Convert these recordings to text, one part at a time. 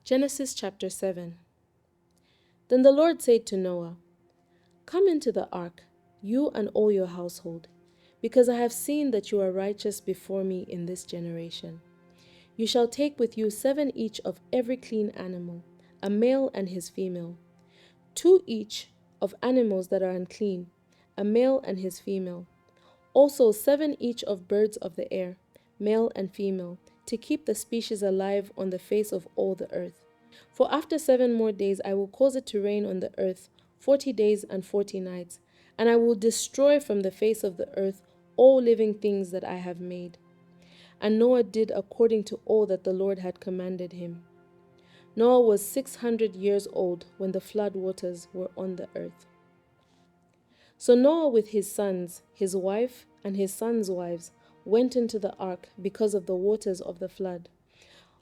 Genesis chapter 7. Then the Lord said to Noah, "Come into the ark, you and all your household, because I have seen that you are righteous before me in this generation. You shall take with you 7 each of every clean animal, a male and his female, 2 each of animals that are unclean, a male and his female, also 7 each of birds of the air, male and female, to keep the species alive on the face of all the earth. For after 7 more days I will cause it to rain on the earth 40 days and 40 nights, and I will destroy from the face of the earth all living things that I have made." And Noah did according to all that the Lord had commanded him. Noah was 600 years old when the flood waters were on the earth. So Noah with his sons, his wife, and his sons' wives went into the ark because of the waters of the flood.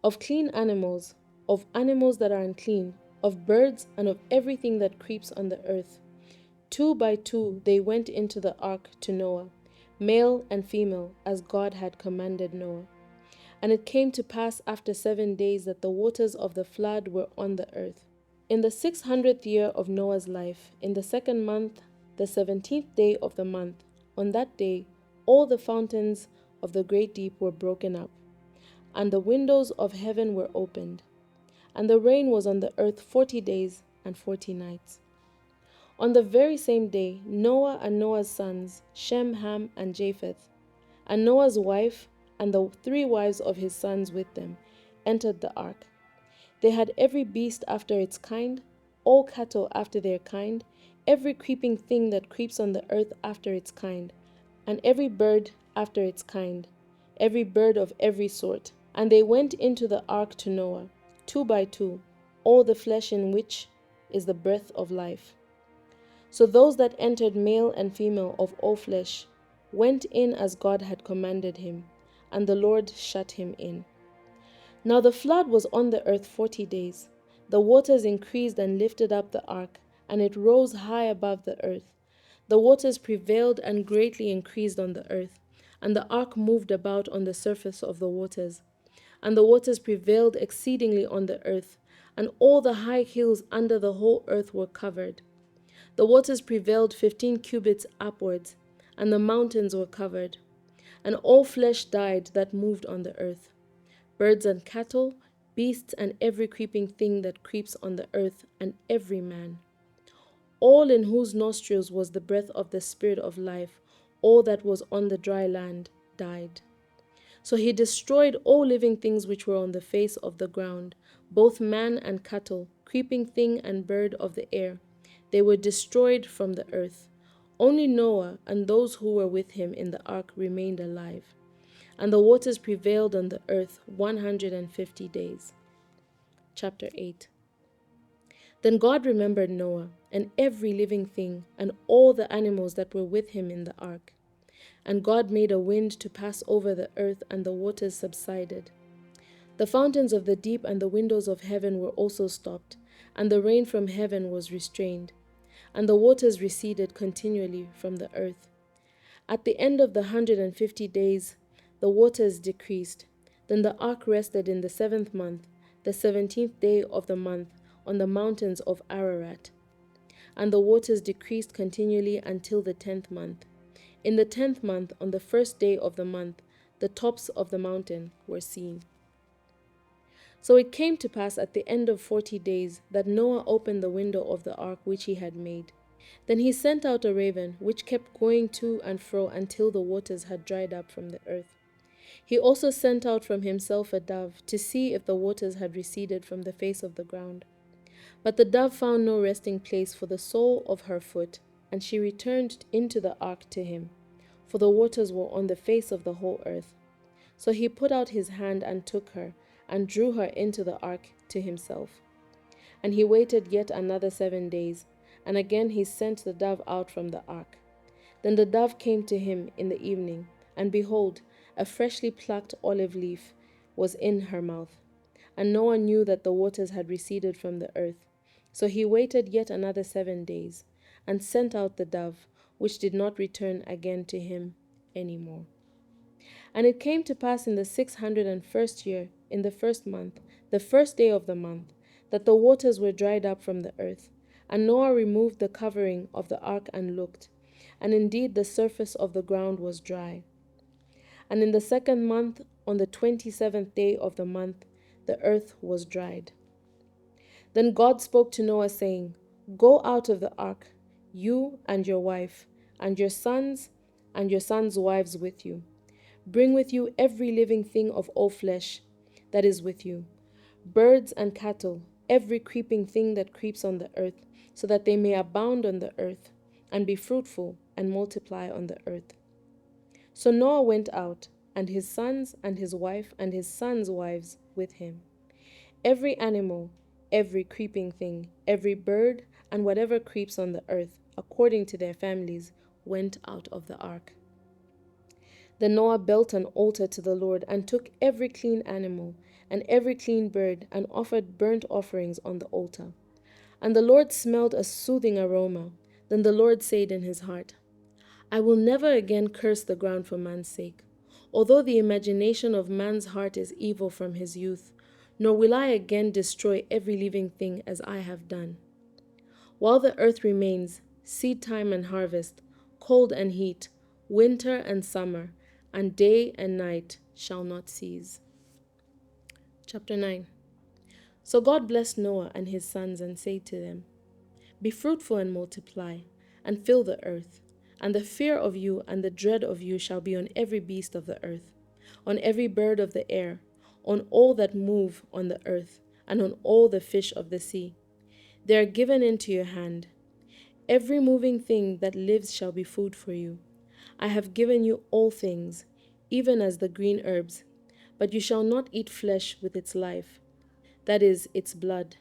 Of clean animals, of animals that are unclean, of birds, and of everything that creeps on the earth. 2 by 2 they went into the ark to Noah, male and female, as God had commanded Noah. And it came to pass after 7 days that the waters of the flood were on the earth. In the 600th year of Noah's life, in the 2nd month, the 17th day of the month, on that day, all the fountains of the great deep were broken up, and the windows of heaven were opened, and the rain was on the earth 40 days and 40 nights. On the very same day, Noah and Noah's sons, Shem, Ham, and Japheth, and Noah's wife and the 3 wives of his sons with them, entered the ark. They had every beast after its kind, all cattle after their kind, every creeping thing that creeps on the earth after its kind, and every bird after its kind, every bird of every sort. And they went into the ark to Noah, 2 by 2, all the flesh in which is the breath of life. So those that entered, male and female of all flesh, went in as God had commanded him, and the Lord shut him in. Now the flood was on the earth 40 days. The waters increased and lifted up the ark, and it rose high above the earth. The waters prevailed and greatly increased on the earth, and the ark moved about on the surface of the waters. And the waters prevailed exceedingly on the earth, and all the high hills under the whole earth were covered. The waters prevailed 15 cubits upwards, and the mountains were covered. And all flesh died that moved on the earth, birds and cattle, beasts and every creeping thing that creeps on the earth, and every man. All in whose nostrils was the breath of the Spirit of life, all that was on the dry land, died. So he destroyed all living things which were on the face of the ground, both man and cattle, creeping thing and bird of the air. They were destroyed from the earth. Only Noah and those who were with him in the ark remained alive. And the waters prevailed on the earth 150 days. Chapter 8. Then God remembered Noah and every living thing and all the animals that were with him in the ark. And God made a wind to pass over the earth, and the waters subsided. The fountains of the deep and the windows of heaven were also stopped, and the rain from heaven was restrained, and the waters receded continually from the earth. At the end of the 150 days, the waters decreased. Then the ark rested in the 7th month, the 17th day of the month, on the mountains of Ararat. And the waters decreased continually until the 10th month. In the 10th month, on the 1st day of the month, the tops of the mountain were seen. So it came to pass at the end of 40 days that Noah opened the window of the ark which he had made. Then he sent out a raven, which kept going to and fro until the waters had dried up from the earth. He also sent out from himself a dove, to see if the waters had receded from the face of the ground. But the dove found no resting place for the sole of her foot, and she returned into the ark to him, for the waters were on the face of the whole earth. So he put out his hand and took her, and drew her into the ark to himself. And he waited yet another 7 days, and again he sent the dove out from the ark. Then the dove came to him in the evening, and behold, a freshly plucked olive leaf was in her mouth. And Noah knew that the waters had receded from the earth. So he waited yet another 7 days, and sent out the dove, which did not return again to him any more. And it came to pass in the 601st year, in the 1st month, the first day of the month, that the waters were dried up from the earth. And Noah removed the covering of the ark and looked, and indeed the surface of the ground was dry. And in the second month, on the 27th day of the month, the earth was dried. Then God spoke to Noah, saying, Go out of the ark, you and your wife, and your sons and your sons' wives with you. Bring with you every living thing of all flesh that is with you, birds and cattle, every creeping thing that creeps on the earth, so that they may abound on the earth, and be fruitful and multiply on the earth. So Noah went out, and his sons and his wife and his sons' wives with him. Every animal, every creeping thing, every bird, and whatever creeps on the earth, according to their families, went out of the ark. Then Noah built an altar to the Lord, and took every clean animal and every clean bird, and offered burnt offerings on the altar. And the Lord smelled a soothing aroma. Then the Lord said in his heart, I will never again curse the ground for man's sake, although the imagination of man's heart is evil from his youth, nor will I again destroy every living thing as I have done. While the earth remains, seed time and harvest, cold and heat, winter and summer, and day and night shall not cease. Chapter 9. So God blessed Noah and his sons and said to them, Be fruitful and multiply, and fill the earth. And the fear of you and the dread of you shall be on every beast of the earth, on every bird of the air, on all that move on the earth, and on all the fish of the sea. They are given into your hand. Every moving thing that lives shall be food for you. I have given you all things, even as the green herbs, but you shall not eat flesh with its life, that is, its blood.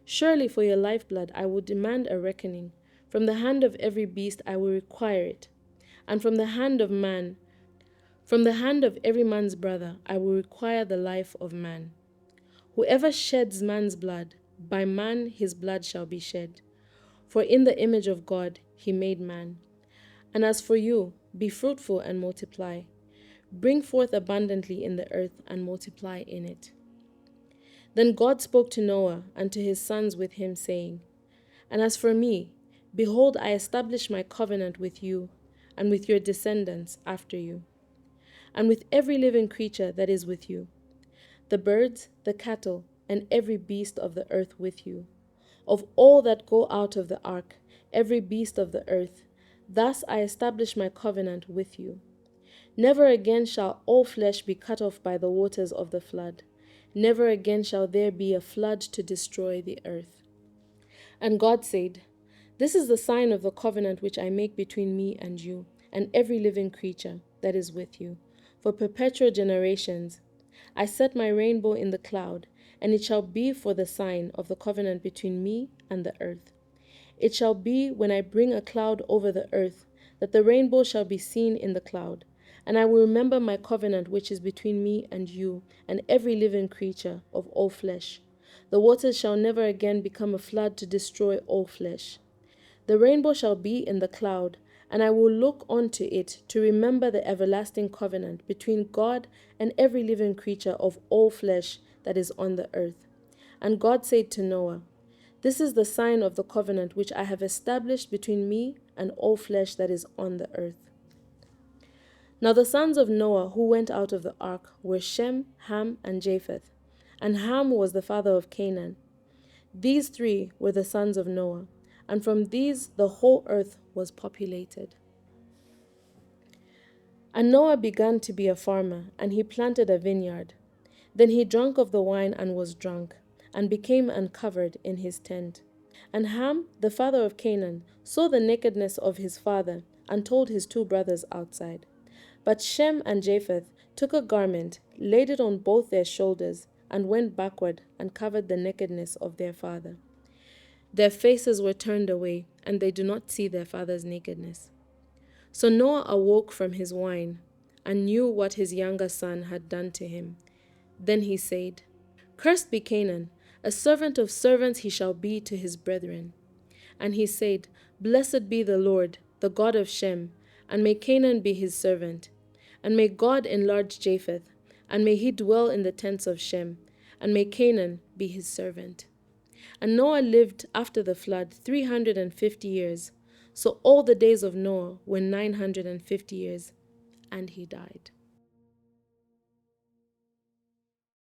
Surely for your lifeblood I will demand a reckoning. From the hand of every beast I will require it, and from the hand of every man's brother I will require the life of man. Whoever sheds man's blood, by man his blood shall be shed. For in the image of God he made man. And as for you, be fruitful and multiply. Bring forth abundantly in the earth and multiply in it. Then God spoke to Noah and to his sons with him, saying, And as for me, behold, I establish my covenant with you and with your descendants after you, and with every living creature that is with you, the birds, the cattle, and every beast of the earth with you, of all that go out of the ark, every beast of the earth. Thus I establish my covenant with you. Never again shall all flesh be cut off by the waters of the flood. Never again shall there be a flood to destroy the earth. And God said, This is the sign of the covenant which I make between me and you, and every living creature that is with you, for perpetual generations. I set my rainbow in the cloud, and it shall be for the sign of the covenant between me and the earth. It shall be when I bring a cloud over the earth, that the rainbow shall be seen in the cloud. And I will remember my covenant which is between me and you and every living creature of all flesh. The waters shall never again become a flood to destroy all flesh. The rainbow shall be in the cloud, and I will look unto it to remember the everlasting covenant between God and every living creature of all flesh that is on the earth. And God said to Noah, This is the sign of the covenant which I have established between me and all flesh that is on the earth. Now the sons of Noah who went out of the ark were Shem, Ham, and Japheth. And Ham was the father of Canaan. These three were the sons of Noah, and from these the whole earth was populated. And Noah began to be a farmer, and he planted a vineyard. Then he drank of the wine and was drunk, and became uncovered in his tent. And Ham, the father of Canaan, saw the nakedness of his father, and told his two brothers outside. But Shem and Japheth took a garment, laid it on both their shoulders, and went backward and covered the nakedness of their father. Their faces were turned away, and they do not see their father's nakedness. So Noah awoke from his wine, and knew what his younger son had done to him. Then he said, Cursed be Canaan, a servant of servants he shall be to his brethren. And he said, Blessed be the Lord, the God of Shem, and may Canaan be his servant. And may God enlarge Japheth, and may he dwell in the tents of Shem, and may Canaan be his servant. And Noah lived after the flood 350 years. So all the days of Noah were 950 years, and he died.